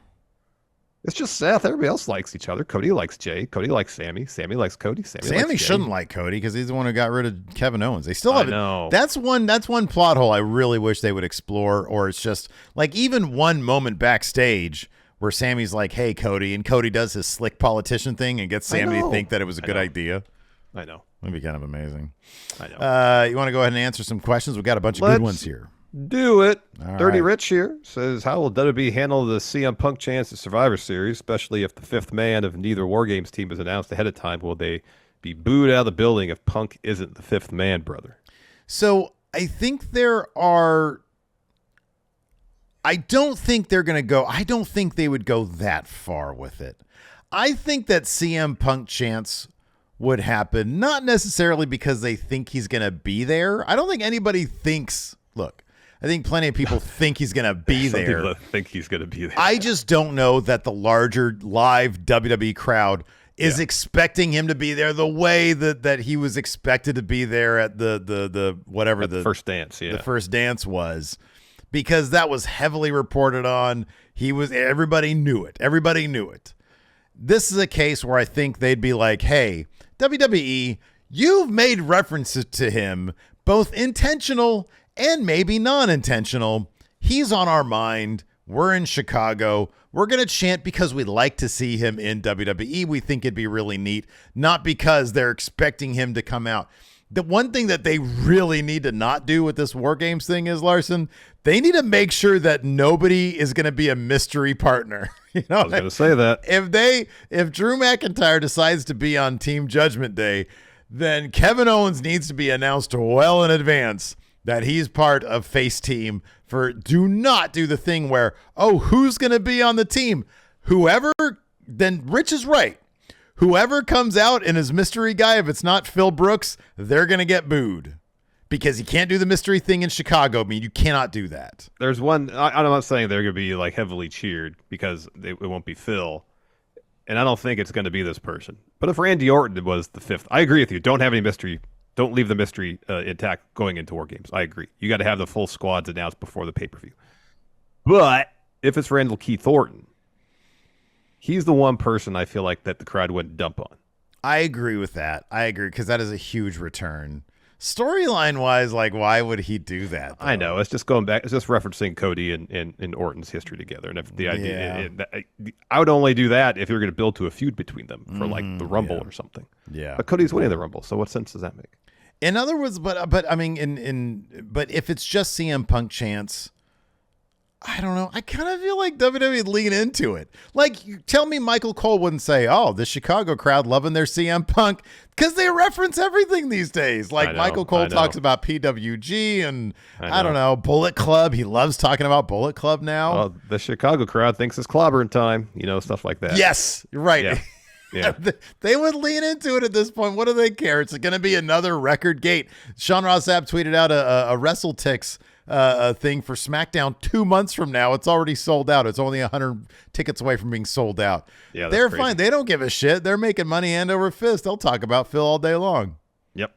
It's just Seth. Everybody else likes each other. Cody likes Jay. Cody likes Sammy. Sammy likes Cody. Sammy shouldn't like Cody because he's the one who got rid of Kevin Owens. They still have it. That's one plot hole I really wish they would explore, or it's just even one moment backstage where Sammy's like, hey, Cody, and Cody does his slick politician thing and gets Sammy to think that it was a good idea. I know. That'd be kind of amazing. I know. You want to go ahead and answer some questions? We've got a bunch of good ones here. Do it. All Dirty right. Rich here says, how will WWE handle the CM Punk chance at Survivor Series, especially if the fifth man of neither War Games team is announced ahead of time? Will they be booed out of the building if Punk isn't the fifth man, brother? So I think I don't think they're going to go. I don't think they would go that far with it. I think that CM Punk chance would happen, not necessarily because they think he's going to be there. I don't think anybody thinks, look, I think plenty of people think he's going to be Some there. people think he's going to be there. I just don't know that the larger live WWE crowd is expecting him to be there the way that he was expected to be there at the whatever at the first dance. Yeah. The first dance was, because that was heavily reported on. Everybody knew it. Everybody knew it. This is a case where I think they'd be like, hey, WWE, you've made references to him, both intentional and maybe non-intentional. He's on our mind. We're in Chicago. We're going to chant because we'd like to see him in WWE. We think it'd be really neat, not because they're expecting him to come out. The one thing that they really need to not do with this War Games thing is, Larson, they need to make sure that nobody is going to be a mystery partner. You know, I was going to say that. If Drew McIntyre decides to be on Team Judgment Day, then Kevin Owens needs to be announced well in advance that he's part of Face Team. Do not do the thing where, who's going to be on the team? Whoever, then Rich is right. Whoever comes out and is mystery guy, if it's not Phil Brooks, they're going to get booed. Because you can't do the mystery thing in Chicago. I mean, you cannot do that. There's one, I'm not saying they're going to be like heavily cheered because it won't be Phil. And I don't think it's going to be this person. But if Randy Orton was the fifth, I agree with you. Don't have any mystery. Don't leave the mystery intact going into War Games. I agree. You got to have the full squads announced before the pay-per-view. But if it's Randall Keith Orton, he's the one person I feel like that the crowd wouldn't dump on. I agree with that. I agree, because that is a huge return. Storyline wise, like, why would he do that, though? I know. It's just going back. It's just referencing Cody and Orton's history together. And if the idea, I would only do that if you're going to build to a feud between them for like the Rumble or something. Yeah. But Cody's winning the Rumble, so what sense does that make? In other words, but I mean, but if it's just CM Punk chance, I don't know. I kind of feel like WWE would lean into it. Like, you tell me Michael Cole wouldn't say, the Chicago crowd loving their CM Punk, because they reference everything these days. Like, Michael Cole talks about PWG and, I don't know, Bullet Club. He loves talking about Bullet Club now. Well, the Chicago crowd thinks it's clobbering time, stuff like that. Yes, you're right. Yeah. Yeah. They would lean into it at this point. What do they care? It's going to be another record gate. Sean Ross Sapp tweeted out a WrestleTix thing for Smackdown 2 months from now. It's already sold out. It's only 100 tickets away from being sold out. Yeah, they're crazy. fine. They don't give a shit. They're making money hand over fist. They'll talk about Phil all day long. Yep.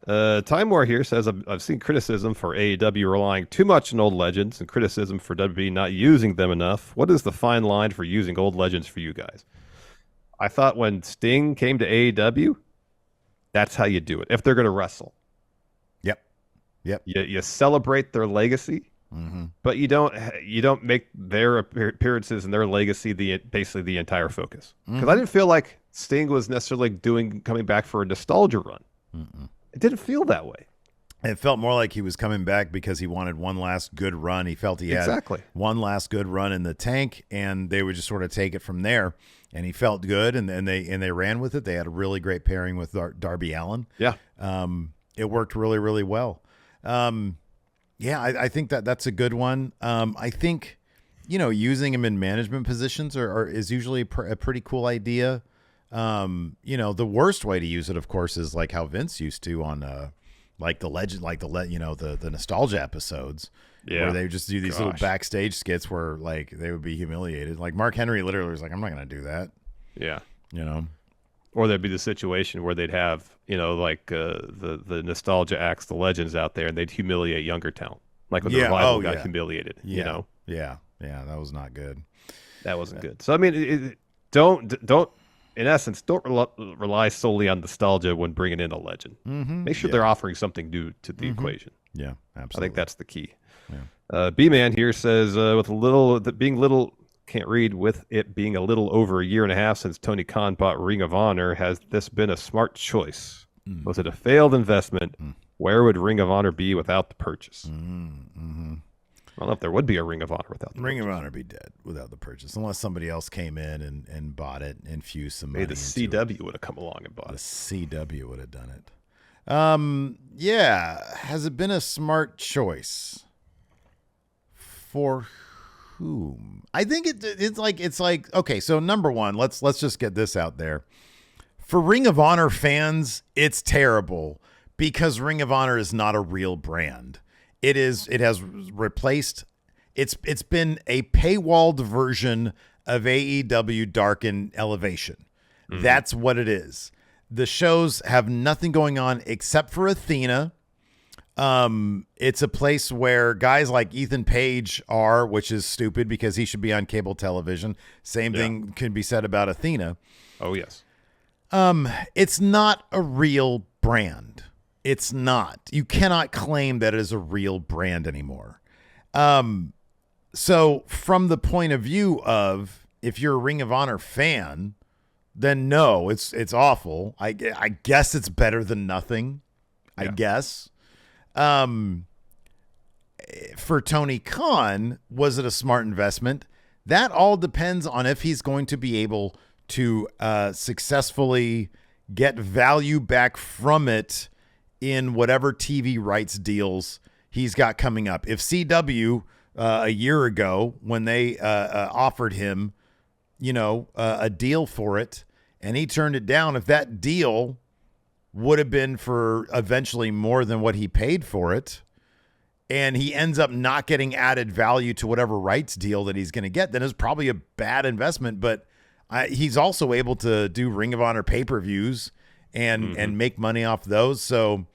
Time War here says, I've seen criticism for AEW relying too much on old legends and criticism for WWE not using them enough. What is the fine line for using old legends for you guys? I thought when Sting came to AEW, that's how you do it. If they're going to wrestle. Yep. You celebrate their legacy, but you don't make their appearances and their legacy basically the entire focus. Because I didn't feel like Sting was necessarily coming back for a nostalgia run. It didn't feel that way. It felt more like he was coming back because he wanted one last good run. He felt he had one last good run in the tank, and they would just sort of take it from there. And he felt good, and they ran with it. They had a really great pairing with Darby Allin. Yeah. It worked really, really well. I think that's a good one. I think, using him in management positions is usually a pretty cool idea. The worst way to use it, of course, is like how Vince used to on like the legend, like the nostalgia episodes, where they just do these little backstage skits where like they would be humiliated. Like Mark Henry literally was like, I'm not going to do that. Yeah. Or Or there'd be the situation where they'd have, like the nostalgia acts, the legends out there, and they'd humiliate younger talent. Like when the Revival got humiliated, Yeah, that was not good. That wasn't good. So, I mean, don't, in essence, don't rely solely on nostalgia when bringing in a legend. Make sure they're offering something new to the equation. Yeah, absolutely. I think that's the key. Yeah. B-Man here says, with it being a little over a year and a half since Tony Khan bought Ring of Honor, has this been a smart choice? Was it a failed investment? Where would Ring of Honor be without the purchase? Mm-hmm. I don't know if there would be a Ring of Honor without the Ring purchase. of Honor be dead without the purchase, unless somebody else came in and bought it, infused some money. Maybe the CW would have come along and bought it. The CW would have done it. Yeah. Has it been a smart choice? For whom? I think it's like okay. So number one, let's just get this out there. For Ring of Honor fans, it's terrible because Ring of Honor is not a real brand. It has replaced. It's been a paywalled version of AEW Dark and Elevation. Mm-hmm. That's what it is. The shows have nothing going on except for Athena. It's a place where guys like Ethan Page are, which is stupid because he should be on cable television. Same thing can be said about Athena. Oh, yes. It's not a real brand. It's not. You cannot claim that it is a real brand anymore. So from the point of view of if you're a Ring of Honor fan, then no, it's awful. I guess it's better than nothing. I guess. For Tony Khan, was it a smart investment? That all depends on if he's going to be able to successfully get value back from it in whatever TV rights deals he's got coming up. If CW a year ago, when they offered him, a deal for it, and he turned it down, if that deal would have been for eventually more than what he paid for it, and he ends up not getting added value to whatever rights deal that he's going to get, then it's probably a bad investment. But he's also able to do Ring of Honor pay-per-views and make money off those. So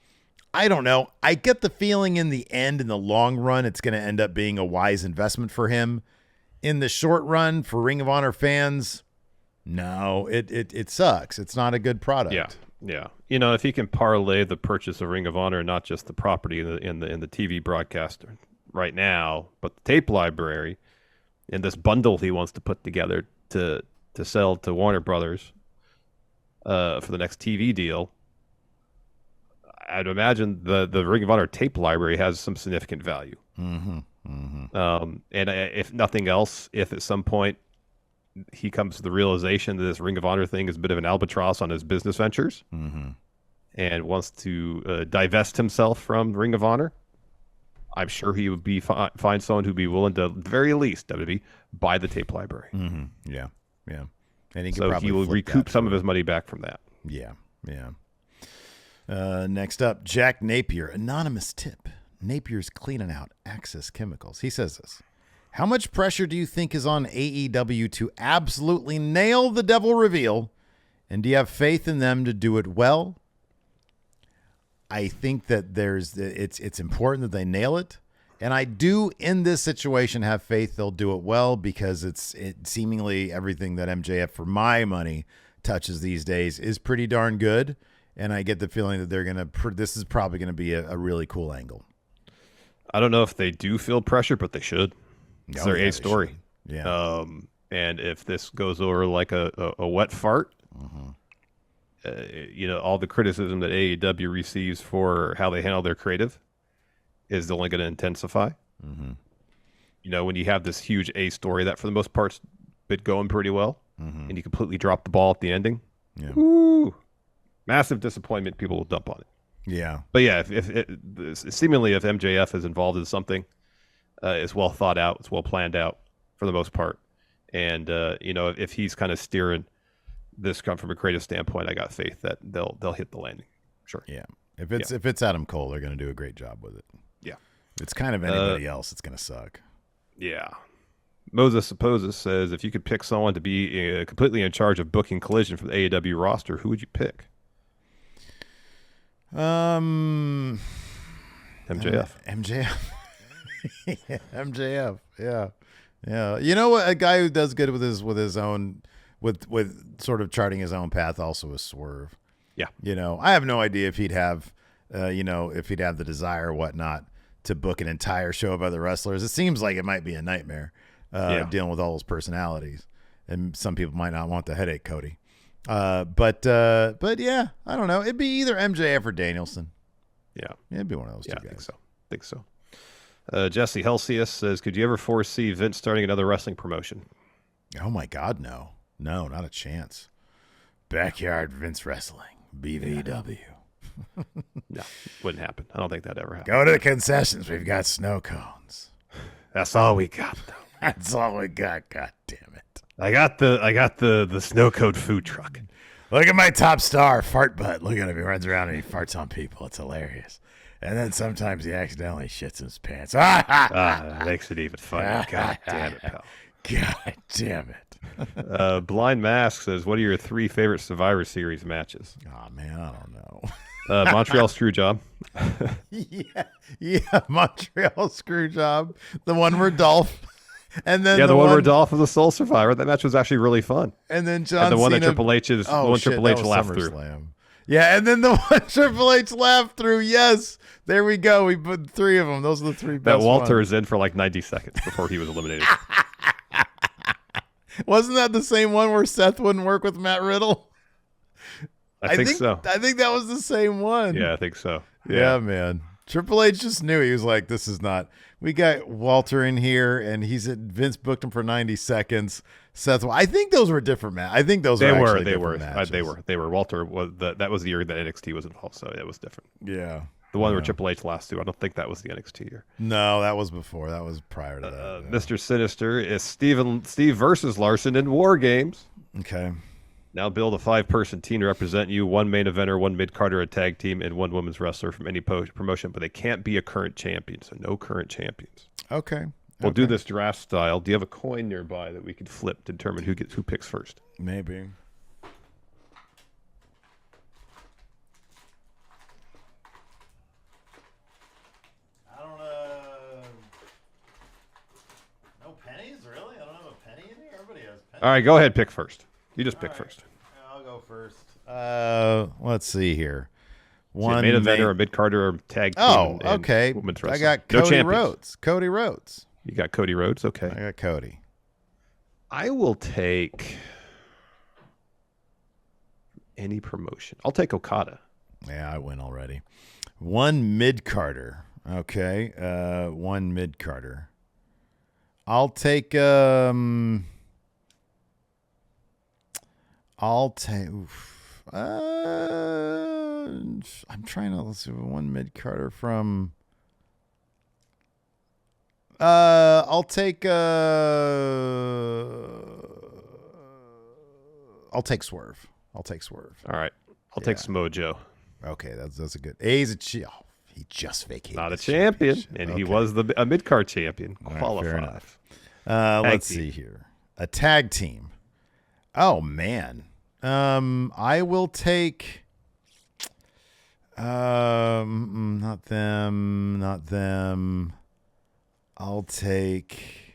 I don't know. I get the feeling in the end, in the long run, it's going to end up being a wise investment for him. In the short run, for Ring of Honor fans, no, it sucks. It's not a good product. Yeah. If he can parlay the purchase of Ring of Honor, not just the property in the TV broadcast right now, but the tape library and this bundle he wants to put together to sell to Warner Brothers for the next TV deal, I'd imagine the Ring of Honor tape library has some significant value. Mm-hmm. Mm-hmm. And if nothing else, if at some point he comes to the realization that this Ring of Honor thing is a bit of an albatross on his business ventures and wants to divest himself from Ring of Honor, I'm sure he would be find someone who'd be willing to, at the very least, WWE, buy the tape library. Mm-hmm. Yeah. And he will recoup some of his money back from that. Yeah. Next up, Jack Napier, anonymous tip. Napier's cleaning out Axis Chemicals. He says this: how much pressure do you think is on AEW to absolutely nail the devil reveal? And do you have faith in them to do it well? I think that it's important that they nail it. And I do, in this situation, have faith they'll do it well because it's seemingly everything that MJF, for my money, touches these days is pretty darn good. And I get the feeling that this is probably going to be a really cool angle. I don't know if they do feel pressure, but they should. It's their A story. Yeah. And if this goes over like a wet fart, all the criticism that AEW receives for how they handle their creative is only going to intensify. When you have this huge A story that for the most part's been going pretty well, and you completely drop the ball at the ending, massive disappointment. People will dump on it. Yeah. But yeah, if seemingly if MJF is involved in something, it's well thought out, it's well planned out for the most part. And, if he's kind of steering this from a creative standpoint, I got faith that they'll hit the landing. Sure. Yeah. If it's Adam Cole, they're going to do a great job with it. Yeah. If it's kind of anybody else, it's going to suck. Yeah. Moses Supposes says, if you could pick someone to be completely in charge of booking Collision for the AEW roster, who would you pick? MJF. MJF. Yeah. You know what? A guy who does good with his own, with sort of charting his own path also is Swerve. Yeah. I have no idea if he'd have, if he'd have the desire or whatnot to book an entire show of other wrestlers. It seems like it might be a nightmare dealing with all those personalities, and some people might not want the headache, Cody. But yeah, I don't know. It'd be either MJF or Danielson. Yeah. It'd be one of those two guys. I think so. Jesse Helsius says, could you ever foresee Vince starting another wrestling promotion? Oh, my God, no. No, not a chance. Backyard Vince Wrestling, BVW. No, wouldn't happen. I don't think that ever happened. Go to the concessions. We've got snow cones. That's all we got, though. That's all we got. God damn it. I got the snow cone food truck. Look at my top star, Fart Butt. Look at him. He runs around and he farts on people. It's hilarious. And then sometimes he accidentally shits in his pants. That makes it even funnier. God damn it, pal. God damn it. Blind Mask says, what are your 3 favorite Survivor Series matches? Oh, man, I don't know. Montreal Screwjob. Yeah, Montreal Screwjob. The one where Dolph. And then the one where Dolph was a sole survivor. That match was actually really fun. And then John the one Cena. That Triple H laughed through. Yeah, and then the one Triple H laughed through. Yes, there we go. We put 3 of them. Those are the 3 best. That Walter is in for like 90 seconds before he was eliminated. Wasn't that the same one where Seth wouldn't work with Matt Riddle? I think so. I think that was the same one. Yeah, I think so. Yeah, man. Triple H just knew. He was like, this is not. We got Walter in here, and Vince booked him for 90 seconds. Seth, I think those were different, man. I think those were actually different matches. They were. Walter was that was the year that NXT was involved, so it was different. Yeah. The one where Triple H lost to. I don't think that was the NXT year. No, that was before. That was prior to that. Mr. Sinister is Steve versus Larson in War Games. Okay. Now build a 5-person team to represent you, 1 main eventer, 1 mid-carder, a tag team, and 1 women's wrestler from any promotion, but they can't be a current champion, so no current champions. Okay. We'll do this draft style. Do you have a coin nearby that we could flip to determine who picks first? Maybe. I don't no pennies, really? I don't have a penny in here. Everybody has pennies. All right, go ahead, pick first. You just pick first. I'll go first. Let's see here. One main eventer, a mid-carder, or tag team. Oh, okay. I got Cody Rhodes. Cody Rhodes. You got Cody Rhodes? Okay. I got Cody. I will take any promotion. I'll take Okada. Yeah, I win already. 1 mid-carder. Okay. 1 mid-carder. I'll take I'm trying to, let's see, 1 mid-carder from I'll take Swerve. All right. I'll take Samoa Joe. Okay, that's a good. He just vacated. Not a champion, and he was a mid-card champion. Qualified. Let's see here. A tag team. Oh man. I will take not them. I'll take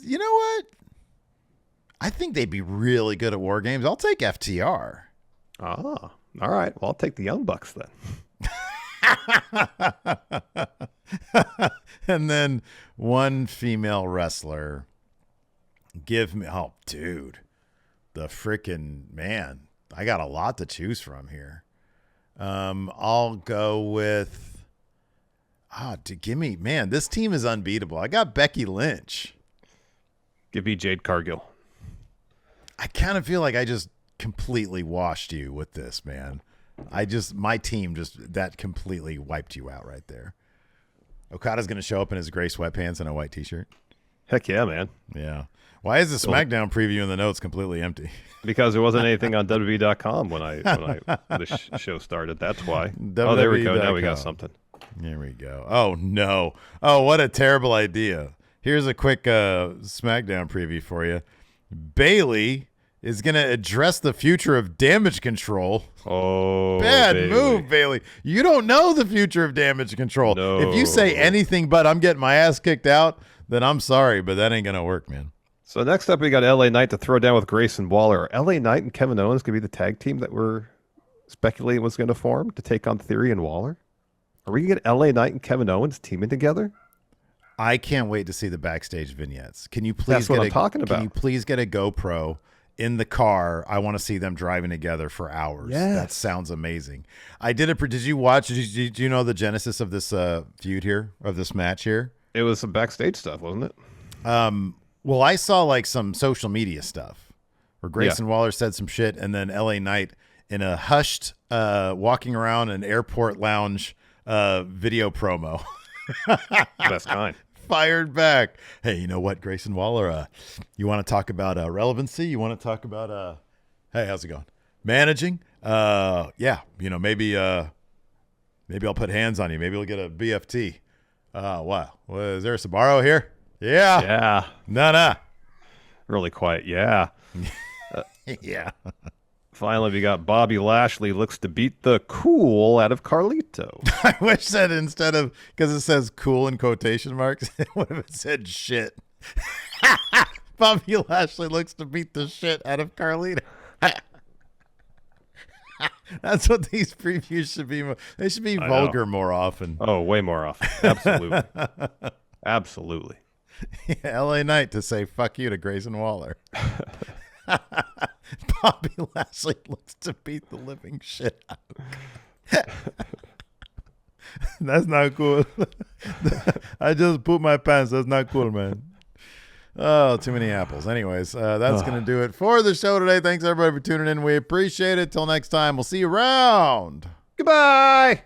you know what? I think they'd be really good at War Games. I'll take FTR. Ah, all right. Well, I'll take the Young Bucks then. And then 1 female wrestler. Give me, oh, dude, the freaking man. I got a lot to choose from here. I'll go with, give me, man, this team is unbeatable. I got Becky Lynch. Give me Jade Cargill. I kind of feel like I just completely washed you with this, man. My team that completely wiped you out right there. Okada's going to show up in his gray sweatpants and a white t-shirt. Heck yeah, man. Yeah. Why is the Smackdown preview in the notes completely empty? Because there wasn't anything on WWE.com when the show started. That's why. Oh, there we go. Now we got something. Here we go. Oh, no. Oh, what a terrible idea. Here's a quick Smackdown preview for you. Bayley is going to address the future of Damage Control. Oh, bad move, Bayley. You don't know the future of Damage Control. No. If you say anything but I'm getting my ass kicked out, then I'm sorry, but that ain't going to work, man. So next up, we got LA Knight to throw down with Grayson Waller. Are LA Knight and Kevin Owens going to be the tag team that we're speculating was going to form to take on Theory and Waller? Are we going to get LA Knight and Kevin Owens teaming together? I can't wait to see the backstage vignettes. Can you please That's what I'm talking about. Can you please get a GoPro in the car. I want to see them driving together for hours. Yes. That sounds amazing. Did you watch? Did you know the genesis of this feud here, of this match here? It was some backstage stuff, wasn't it? Well, I saw like some social media stuff where Grayson Waller said some shit, and then LA Knight in a hushed, walking around an airport lounge video promo. Best kind. Fired back. Hey, you know what, Grayson Waller? You want to talk about relevancy? You want to talk about hey, how's it going? Managing? Yeah, maybe I'll put hands on you. Maybe we'll get a BFT. Wow. Is there a Sbarro here? Yeah. Yeah. Nah. Really quiet. Yeah. Yeah. Finally, we got Bobby Lashley looks to beat the cool out of Carlito. I wish that instead of, because it says cool in quotation marks, what if it said shit? Bobby Lashley looks to beat the shit out of Carlito. That's what these previews should be. They should be vulgar more often. Oh, way more often. Absolutely. Absolutely. Yeah, LA Knight to say fuck you to Grayson Waller. Bobby Lashley looks to beat the living shit out of That's not cool. I just pooped my pants. That's not cool, man. Oh, too many apples. Anyways, that's going to do it for the show today. Thanks, everybody, for tuning in. We appreciate it. Till next time, we'll see you around. Goodbye.